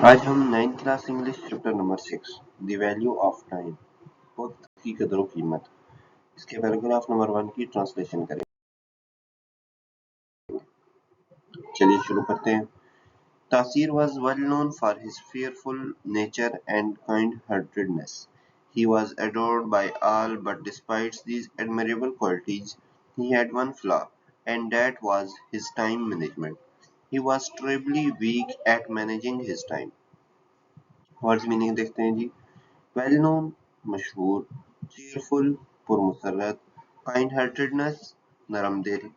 आज हम 9th class English chapter number 6 the value of time वक्त की कदर व कीमत इसके पैराग्राफ नंबर 1 की ट्रांसलेशन करें। चलिए शुरू करते हैं। तासीर was well known for his fearful nature and kind-heartedness. He was adored by all, but despite these admirable qualities, he had one flaw, and that was his time management. He was terribly weak at managing his time. Words meaning देखते हैं जी। Well known मशहूर, cheerful पुरमसरत, kind heartedness नरम दिल,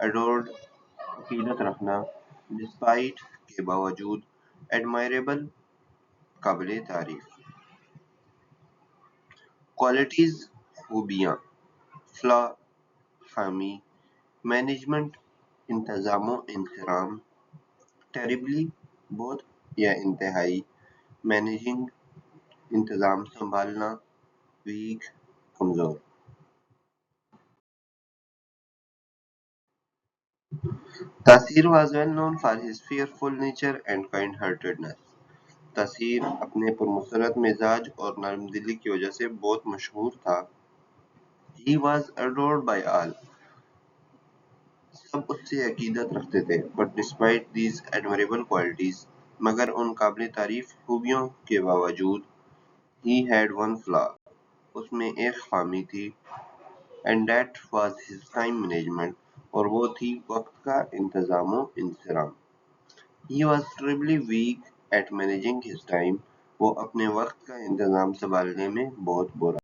adored अकीदत रखना, despite के बावजूद, admirable काबिल तारीफ। क्वालिटीज खूबियाँ, फ्लॉ खामी, मैनेजमेंट इंतज़ाम इंतज़ाम, टेरिबली बहुत या इंतहाई, मैनेजिंग इंतज़ाम संभालना, वीक कमज़ोर। तासीर was well known for his fearful nature and kind-heartedness. तासीर अपने पुरमसरत मिजाज और नरमदिली की वजह से बहुत मशहूर था। He was adored by all. सब उससे अकीदत रखते थे। But despite these admirable qualities, मगर उन काबिल तारीफ खूबियों के बावजूद, he had one flaw. उसमें एक खामी थी, and that was his time management. और वो थी वक्त का इंतजाम व इंसराम। He was terribly weak at managing his time. वो अपने वक्त का इंतजाम संभालने में बहुत बुरा